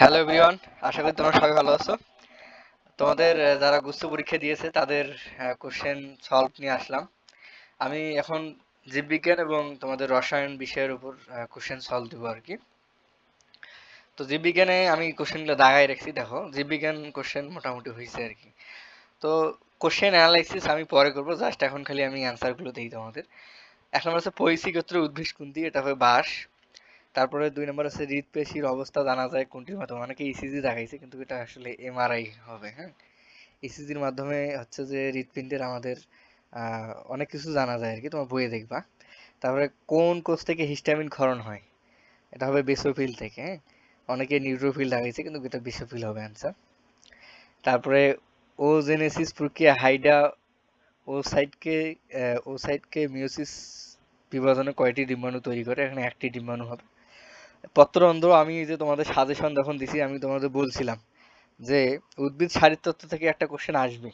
Hello everyone, আশা করি তোমরা সবাই ভালো আছো। তোমাদের যারা গুচ্ছ পরীক্ষা দিয়েছে তাদের কোশ্চেন সলভ নিয়ে আসলাম। আমি এখন জীববিজ্ঞান এবং তোমাদের রসায়ন বিষয়ের উপর কোশ্চেন সলভ দিব আর কি। তো জীববিজ্ঞানে আমি কোশ্চেনগুলো দাগায় রাখছি, দেখো জীববিজ্ঞান কোশ্চেন মোটামুটি হয়েছে আর কি। তো কোশ্চেন অ্যানালাইসিস আমি পরে করবো, জাস্ট এখন খালি আমি অ্যান্সারগুলো দিই তোমাদের। এক নম্বর আছে পরিসি গোত্রের উদ্ভিদ কোনটি, এটা হবে বাঁশ। তারপরে ২ নম্বর আছে হৃদপেশির অবস্থা জানা যায় কোনটির মাধ্যমে, অনেকে ইসিজি দেখাইছে কিন্তু এটা আসলে এমআরআই হবে, হ্যাঁ। ইসিজির মাধ্যমে হচ্ছে যে হৃৎপিণ্ডের আমাদের অনেক কিছু জানা যায় আর কি, তোমার বইয়ে দেখবা। তারপরে কোন কোষ থেকে হিস্টামিন ক্ষরণ হয়, এটা হবে বেসোফিল থেকে, হ্যাঁ। অনেকে নিউট্রোফিল দেখাইছে কিন্তু এটা বেসোফিল হবে অ্যান্সার। তারপরে ওজেনেসিস প্রক্রিয়া হাইডা ওসাইটকে ওসাইটকে মিওসিস বিভাজনে কয়টি ডিম্বাণু তৈরি করে, এখানে একটি ডিম্বাণু হবে। পত্ররন্ধ্র, আমি এই যে তোমাদের সাজেশন যখন দিছি আমি তোমাদের বলছিলাম যে উদ্ভিদ শারীরতত্ত্ব থেকে একটা কোশ্চেন আসবে,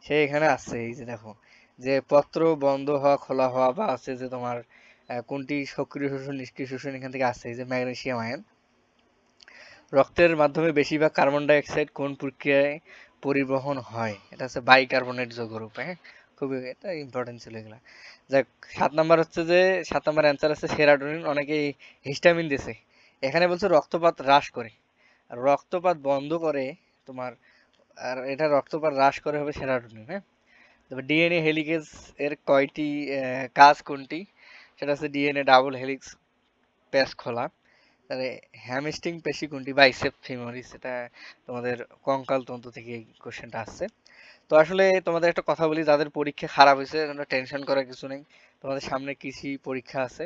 সে এখানে আছে। এই যে দেখো, যে পত্র বন্ধ হওয়া খোলা হওয়া বা আছে যে তোমার কোনটি সক্রিয় শোষণ নিষ্ক্রিয় শোষণ, এখান থেকে আসছে এই যে ম্যাগনেসিয়াম আয়ন। রক্তের মাধ্যমে বেশিরভাগ কার্বন ডাই অক্সাইড কোন প্রক্রিয়ায় পরিবহন হয়, এটা হচ্ছে বাইকার্বনেট যৌগরূপে, হ্যাঁ। খুবই এটা ইম্পর্টেন্ট ছিল এগুলা। যাক, ৭ নাম্বার হচ্ছে যে ৭ নাম্বার অ্যান্সার আছে সেরাটোনিন, অনেকে হিস্টামিন দিছে। এখানে বলছে রক্তপাত হ্রাস করে, আর রক্তপাত বন্ধ করে তোমার, আর এটা রক্তপাত হ্রাস করে হবে সেরাটোনিন, হ্যাঁ। তবে ডিএনএ হেলিকেজ এর কয়টি কাজ কোনটি, সেটা হচ্ছে ডিএনএ ডাবল হেলিক্স প্যাচ খোলা। তাহলে হ্যামস্ট্রিং পেশি কোনটি, বাইসেপ ফিমোরিস, এটা তোমাদের কঙ্কাল তন্তু থেকে এই কোশ্চেনটা আসছে। তো আসলে তোমাদের একটা কথা বলি, যাদের পরীক্ষা খারাপ হয়েছে তোমরা টেনশন করার কিছু নেই, তোমাদের সামনে কৃষি পরীক্ষা আছে।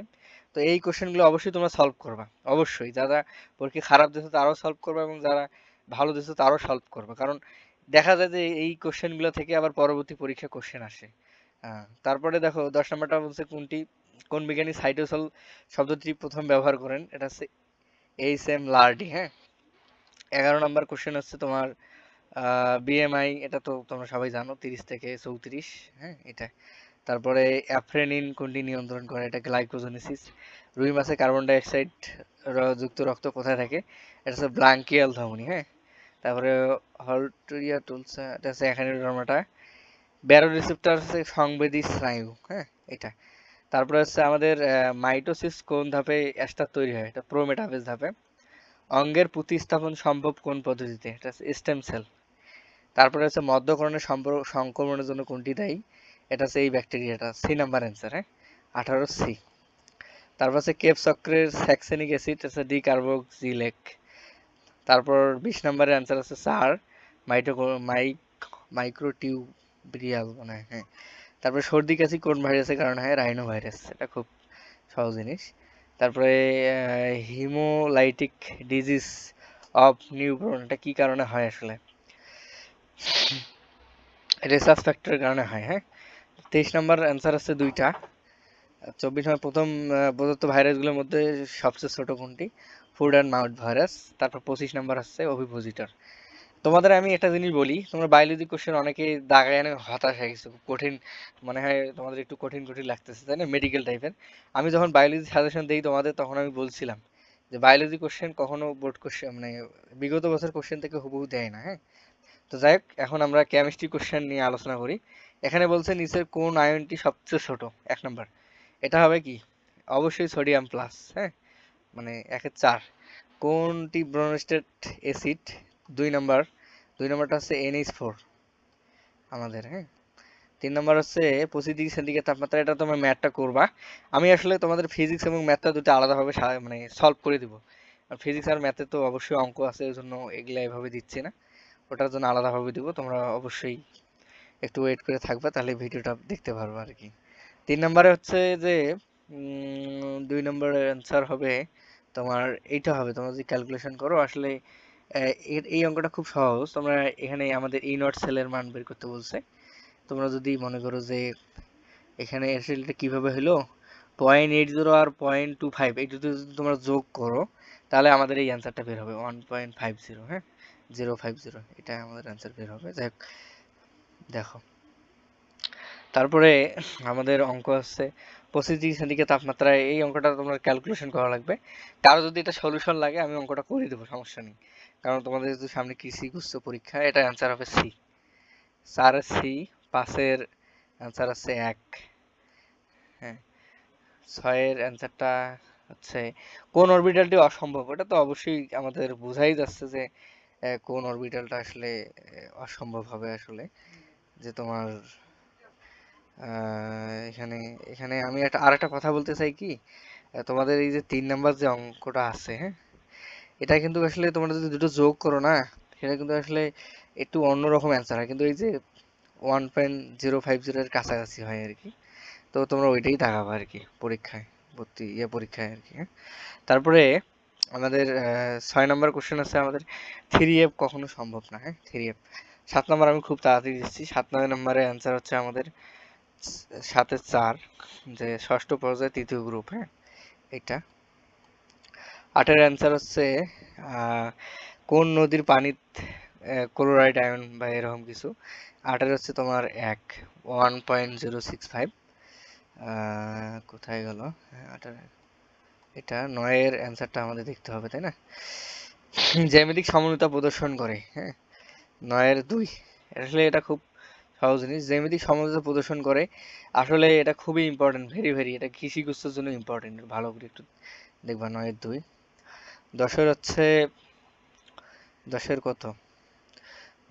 তো এই কোশ্চেনগুলো অবশ্যই তোমরা সলভ করবা, অবশ্যই যারা পরীক্ষা খারাপ দিয়েছে তারাও সলভ করবে এবং যারা ভালো দিয়েছে তারাও সলভ করবে, কারণ দেখা যায় যে এই কোশ্চেনগুলো থেকে আবার পরবর্তী পরীক্ষা কোশ্চেন আসে। তারপরে দেখো ১০ নম্বরটা বলছে কোন বিজ্ঞানী সাইটোসল শব্দটি প্রথম ব্যবহার করেন, এটা হচ্ছে এইচ এম লার্ডি, হ্যাঁ। ১১ নম্বর কোশ্চেন হচ্ছে তোমার বিএমআই, এটা তো তোমরা সবাই জানো ৩০ থেকে ৩৪, হ্যাঁ এটা। তারপরে অ্যাফ্রেনিন কোনটি নিয়ন্ত্রণ করে, এটা গ্লাইকোজেনেসিস। রুই মাছে কার্বন ডাই অক্সাইড যুক্ত রক্ত কোথায় থাকে, এটা হচ্ছে ব্রাঙ্কিয়াল ধমনী, হ্যাঁ। তারপরে হল্টুরিয়া টুলসা, এটা হচ্ছে এখানে ব্যারো রিসেপ্টর হচ্ছে সংবেদী স্নায়ু, হ্যাঁ এটা। তারপরে হচ্ছে আমাদের মাইটোসিস কোন ধাপে এস্টার তৈরি হয়, এটা প্রোমেটাফেজ ধাপে। অঙ্গের প্রতিস্থাপন সম্ভব কোন পদ্ধতিতে, এটা হচ্ছে স্টেম সেল। তারপরে হচ্ছে মধ্যকরণের সংক্রমণের জন্য কোনটি দায়ী, এটা হচ্ছে এই ব্যাকটেরিয়াটা, সি নাম্বার অ্যান্সার, হ্যাঁ 18 সি। তারপর হচ্ছে কেপ চক্রের স্যাক্সেনিক অ্যাসিড আছে ডি কার্বক্সিলেক। তারপর 20 নম্বরের অ্যান্সার আছে স্যার মাইটো মাইক মাইক্রোটিউবিয়াল মানে, হ্যাঁ। তারপরে সর্দি কাশি কোন ভাইরাসের কারণে হয়, রাইনো ভাইরাস, এটা খুব সহজ জিনিস। তারপরে হিমোলাইটিক ডিজিজ অফ নিউবর্ন, এটা কি কারণে হয় আসলে, রেসাস ফ্যাক্টরের কারণে হয়, হ্যাঁ। 23 নম্বর অ্যান্সার আছে দুইটা। 24 নম্বর প্রথম প্রদত্ত ভাইরাসগুলোর মধ্যে সবচেয়ে ছোট কোনটি, ফুড অ্যান্ড মাউথ ভাইরাস। তারপর 25 নম্বর হচ্ছে ওভিপোজিটর। তোমাদের আমি একটা জিনিস বলি, তোমরা বায়োলজি কোশ্চেন অনেকে দাগায় এনে হতাশ হয়ে গেছো, খুব কঠিন মনে হয় তোমাদের, একটু কঠিন কঠিন লাগতেছে তাই না, মেডিকেল টাইপের। আমি যখন বায়োলজি সাজেশন দিই তোমাদের তখন আমি বলছিলাম যে বায়োলজি কোশ্চেন কখনো বোর্ড কোশ্চেন মানে বিগত বছর কোশ্চেন থেকে হুবহু দেয় না, হ্যাঁ। তো যাই হোক, এখন আমরা কেমিস্ট্রি কোশ্চেন নিয়ে আলোচনা করি। এখানে বলছে নিচের কোন আয়নটি সবচেয়ে ছোট, 1 নম্বর, এটা হবে কি, অবশ্যই সোডিয়াম প্লাস, হ্যাঁ, মানে 1-4। কোনটি ব্রোনস্টেট অ্যাসিড, 2 নম্বর, 2 নম্বরটা হচ্ছে NH4 আমাদের, হ্যাঁ। 3 নম্বর হচ্ছে 25 ডিগ্রি সেন্টিগ্রেড তাপমাত্রা, এটা তোমরা ম্যাথটা করবা। আমি আসলে তোমাদের ফিজিক্স এবং ম্যাথটা দুটো আলাদাভাবে মানে সলভ করে দিব। ফিজিক্স আর ম্যাথে তো অবশ্যই অঙ্ক আছে, ওই জন্য এগুলা এভাবে দিচ্ছি না, ওটার জন্য আলাদাভাবে দিব। তোমরা অবশ্যই একটু ওয়েট করে থাকবা, তাহলে ভিডিওটা দেখতে পারবো আর কি। 3 নম্বরে হচ্ছে যে 2 নম্বরের অ্যান্সার হবে তোমার, এইটা হবে তোমরা যদি ক্যালকুলেশন করো আসলে। এই অঙ্কটা খুব সহজ, তোমরা এখানে আমাদের ই নট সেলের মান বের করতে বলছে। তোমরা যদি মনে করো যে এখানে আসলে এটা কিভাবে হলো, 0.80 আর 0.25 এই যদি তোমরা যোগ করো তাহলে আমাদের এই অ্যান্সারটা বের হবে 1.50, হ্যাঁ 050, এটা আমাদের অ্যান্সার বের হবে। যাই হোক, দেখো, তারপরে আমাদের অঙ্ক আছে 25°C তাপমাত্রায়। এই অঙ্কটা তোমার ক্যালকুলেশন করা লাগবে। কারো যদি এটা সলিউশন লাগে আমি অঙ্কটা করে দেবো, সমস্যা নেই। কারণ তোমাদের যদি সামনে কৃষি গুচ্ছ পরীক্ষা, এটা অ্যান্সার হবে সি। 4 সি, 5-এর অ্যান্সার আছে 1। হ্যাঁ, 6-এর অ্যান্সারটা হচ্ছে কোন অরবিটালটি অসম্ভব। এটা তো অবশ্যই আমাদের বোঝাই যাচ্ছে যে কোন অরবিটালটা আসলে অসম্ভব হবে আসলে। যে তোমার এখানে এখানে আমি আরেকটা কথা বলতে চাই কি, তোমাদের এই যে 3 নাম্বার যে অঙ্কটা আছে, হ্যাঁ, এটা কিন্তু আসলে তোমরা যদি দুটো যোগ করো না, সেটা কিন্তু আসলে একটু অন্যরকম অ্যান্সার হয়, কিন্তু এই যে 1.050 এর কাছাকাছি হয় আর কি। তো তোমরা ওইটাই দেখাবো আর কি পরীক্ষায়, পরীক্ষায় আর কি, হ্যাঁ। তারপরে আমাদের 6 নাম্বার কোশ্চেন আছে আমাদের 3F কখনো সম্ভব না, হ্যাঁ। 3F 7 নাম্বার আমি খুব তাড়াতাড়ি দিচ্ছি। 7 নাম্বারের অ্যান্সার হচ্ছে আমাদের 7-এর 4, যে ষষ্ঠ পর্যায়ে তৃতীয় গ্রুপ, হ্যাঁ, এটা। 8-এর অ্যান্সার হচ্ছে কোন নদীর পানিতে ক্লোরাইড আয়ন বা এরকম কিছু। 8-এর হচ্ছে তোমার 1.065। কোথায় গেল? 8-এর এটা। 9-এর অ্যান্সারটা আমাদের দেখতে হবে, তাই না? জ্যামিতিক সমন্বিতা প্রদর্শন করে, হ্যাঁ। 9-এর 2, আসলে এটা খুব সহজ জিনিস। জ্যামিতিক সমন্বিতা প্রদর্শন করে, আসলে এটা খুবই ইম্পর্টেন্ট, ভেরি ভেরি। এটা কৃষিগুচ্ছের জন্য ইম্পর্টেন্ট, ভালো করে একটু দেখবা। 9-এর 2। 10-এর হচ্ছে 10-এর কত?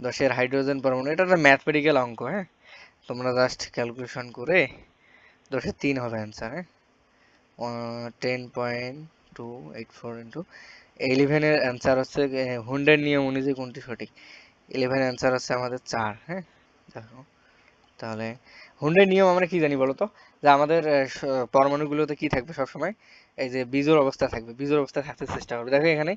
10-এর হাইড্রোজেন পরমাণু। এটা একটা ম্যাথমেটিক্যাল অঙ্ক, হ্যাঁ। তোমরা জাস্ট ক্যালকুলেশন করে 10-এর 3 হবে অ্যান্সার, হ্যাঁ। 10.284 ইন্টু 11-এর অ্যান্সার হচ্ছে হুন্ডের নিয়ম অনুযায়ী কোনটি সঠিক। 11 অ্যান্সার হচ্ছে আমাদের 4, হ্যাঁ। দেখো তাহলে হুন্ডের নিয়ম আমরা কি জানি বলতো, যে আমাদের পরমাণুগুলোতে কি থাকবে সবসময়, এই যে বিজোড় অবস্থা থাকবে, বিজোড় অবস্থায় থাকতে চেষ্টা করবে। দেখো এখানে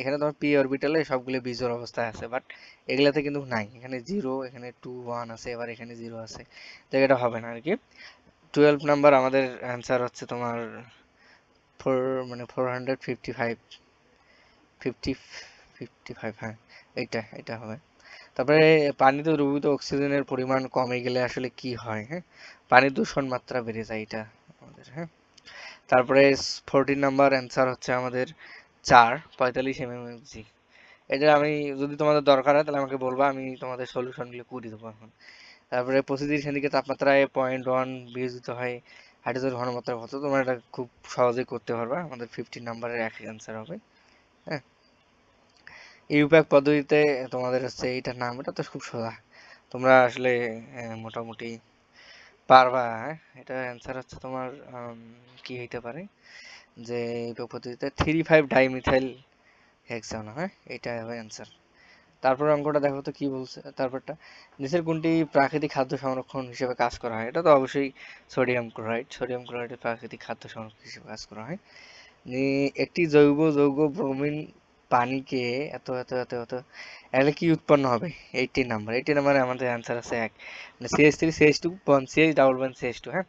এখানে তোমার পি অরবিটালে সবগুলো বিজোড় অবস্থায় আছে, বাট এগুলাতে কিন্তু নাই। এখানে 0, এখানে 2 1 আছে, এবার এখানে 0 আছে, তো এটা হবে না আর কি। 12 নাম্বার আমাদের অ্যান্সার হচ্ছে তোমার 455, 55, হ্যাঁ, এটা হবে। তারপরে পানিতে দ্রবীভূত অক্সিজেনের পরিমাণ কমে গেলে আসলে কি হয়, হ্যাঁ। পানির দূষণ মাত্রা বেড়ে যায়, এটা আমাদের, হ্যাঁ। তারপরে 14 নাম্বার অ্যান্সার হচ্ছে আমাদের 4, 45 mmHg। এটা আমি যদি তোমাদের দরকার হয় তাহলে আমাকে বলবা, আমি তোমাদের সলিউশনগুলো করে দেবো এখন। তারপরে 25°C তাপমাত্রায় 0.1 বিয়োজিত হয় হাইড্রোজেন ঘনমাত্রা কত। তোমরা এটা খুব সহজেই করতে পারবা, আমাদের 15 নাম্বারের একই অ্যান্সার হবে, হ্যাঁ। ইউপ্যাক পদ্ধতিতে তোমাদের হচ্ছে এইটার নাম, এটা তো খুব সোজা, তোমরা আসলে মোটামুটি পারবা, হ্যাঁ। এটা অ্যান্সার হচ্ছে তোমার কি হইতে পারে, যে ইউপ্যাক পদ্ধতিতে 3,5 ডাইমিথাইল হেক্সান, হ্যাঁ, এটা হবে অ্যান্সার। তারপর অঙ্কটা দেখো তো কি বলছে। তারপরটা, নিচের কোনটি প্রাকৃতিক খাদ্য সংরক্ষণ হিসেবে কাজ করা হয়। এটা তো অবশ্যই সোডিয়াম ক্লোরাইড। সোডিয়াম ক্লোরাইডের প্রাকৃতিক খাদ্য সংরক্ষণ হিসেবে কাজ করা হয়। একটি জৈব যৌগ ব্রোমিন পানিকে এত এত এত এত এলে কি উৎপন্ন হবে। 18 নাম্বার। 18 নাম্বারে আমাদের অ্যান্সার আছে 1, মানে CH3 CH2 বন CH ডাবল বন CH2, হ্যাঁ।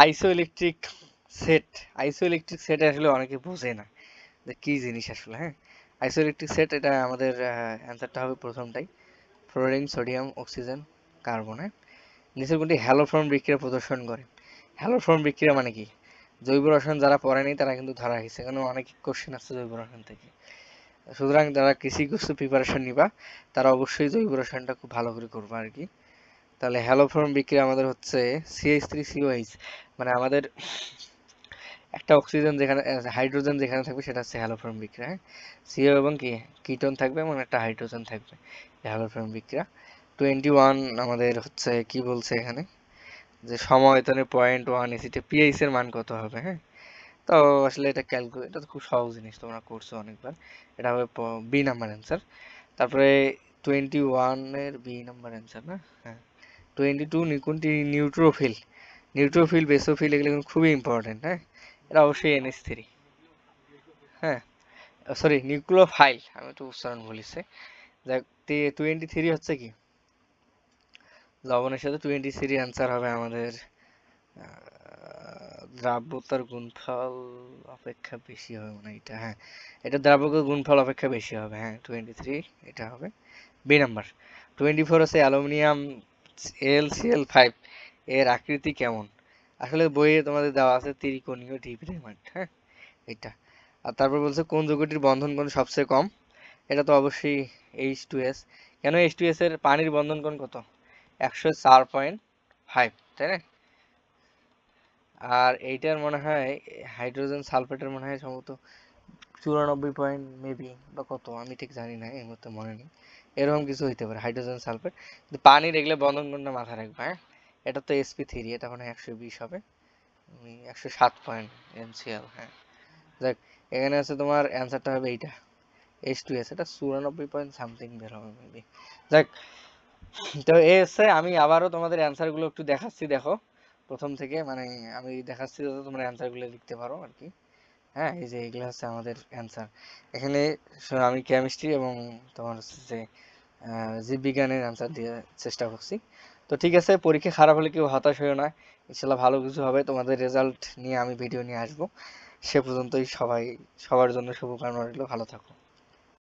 আইসো ইলেকট্রিক সেট। আইসো ইলেকট্রিক সেট আসলে অনেকে বোঝে না যে কি জিনিস আসলে, হ্যাঁ। আইসো ইলেকট্রিক সেট, এটা আমাদের অ্যান্সারটা হবে প্রথমটাই, ফ্লোরিন সোডিয়াম অক্সিজেন কার্বন, হ্যাঁ। নিচের কোনটি হ্যালোফর্ম বিক্রিয়া প্রদর্শন করে। হ্যালোফর্ম বিক্রিয়া মানে কি? জৈব রসায়ন যারা পড়েনি তারা কিন্তু ধরা হয়েছে, কারণ অনেক কোশ্চেন আসছে জৈব রসায়ন থেকে। সুতরাং যারা কৃষিগ্রস্ত প্রিপারেশন নিবা তারা অবশ্যই জৈব রসায়নটা খুব ভালো করে করবা আর কি। তাহলে হ্যালোফর্ম বিক্রিয়া আমাদের হচ্ছে CH3COH, মানে আমাদের একটা অক্সিজেন যেখানে, হাইড্রোজেন যেখানে থাকবে সেটা হচ্ছে হ্যালোফর্ম বিক্রিয়া, হ্যাঁ। সিও এবং কি কিটোন থাকবে এবং একটা হাইড্রোজেন থাকবে, হ্যালোফর্ম বিক্রিয়া। 21 আমাদের হচ্ছে কি বলছে এখানে, যে সমায়তনের 0.1 এসিতে পিএইচ এর মান কত হবে, হ্যাঁ। তো আসলে এটা ক্যালকুলেট, এটা তো খুব সহজ জিনিস, তোমরা করছো অনেকবার। এটা হবে বি নাম্বার অ্যান্সার। তারপরে 21-এর বি নাম্বার অ্যান্সার না, হ্যাঁ। 22 কোনটি নিউট্রোফিল। নিউট্রোফিল, বেসোফিল এগুলো কিন্তু খুবই ইম্পর্টেন্ট, হ্যাঁ। এটা অবশ্যই NH3, হ্যাঁ। সরি, নিউক্লিওফাইল, আমি একটু উচ্চারণ বলেছি। দেখ 23 হচ্ছে কি লবণের সাথে 23 অ্যান্সার হবে আমাদের দ্রাব্যতার গুণফল অপেক্ষা বেশি হবে, মানে এটা, হ্যাঁ। এটা দ্রাব্যতার গুণফল অপেক্ষা বেশি হবে, হ্যাঁ। 23 এটা হবে বি নাম্বার। 24 আছে অ্যালুমিনিয়াম LCl5। এর আকৃতি কেমন? আসলে বইয়ে তোমাদের দেওয়া আছে ত্রিকোণীয় ঢিপ রেমান্ড, হ্যাঁ, এটা। আর তারপর বলছে কোন যৌগটির বন্ধন কোণ সবচেয়ে কম? এটা তো অবশ্যই H2S। কেন H2S এর পানির বন্ধন কোণ কত? 104.5, তাই না? আর এইটার মনে হয় হাইড্রোজেন সালফেটের মনে হয় সম্ভবত 94 পয়েন্ট মেবি বা কত, আমি ঠিক জানি না, এই মুহূর্তে মনে নেই। এরকম কিছু হইতে পারে হাইড্রোজেন সালফেট। কিন্তু পানির এগুলো বন্ধন কোণটা মাথায় রাখবা, হ্যাঁ। এটা তো sp3, এটা মনে হয় 120 হবে। 107 পয়েন্ট mcl, হ্যাঁ। দেখ, এখানে আছে তোমার অ্যান্সারটা হবে এইটা H2S, এটা 94 পয়েন্ট সামথিং বের হবে মেবি। দেখ, তো এ হচ্ছে, আমি আবারও তোমাদের অ্যান্সার গুলো একটু দেখাচ্ছি, দেখো প্রথম থেকে, মানে আমি দেখাচ্ছি যাতে তোমরা অ্যান্সার গুলো লিখতে পারো আর কি। হ্যাঁ, এই যে এগুলো হচ্ছে আমাদের অ্যান্সার। এখানে আমি কেমিস্ট্রি এবং তোমার হচ্ছে যে জীববিজ্ঞানের অ্যান্সার দিয়ে চেষ্টা করছি। তো ঠিক আছে, পরীক্ষা খারাপ হলে কেউ হতাশ হয়েও না, ইনশাল্লাহ ভালো কিছু হবে। তোমাদের রেজাল্ট নিয়ে আমি ভিডিও নিয়ে আসবো। সে পর্যন্তই সবার জন্য শুভকামনা রইলো, ভালো থাকো।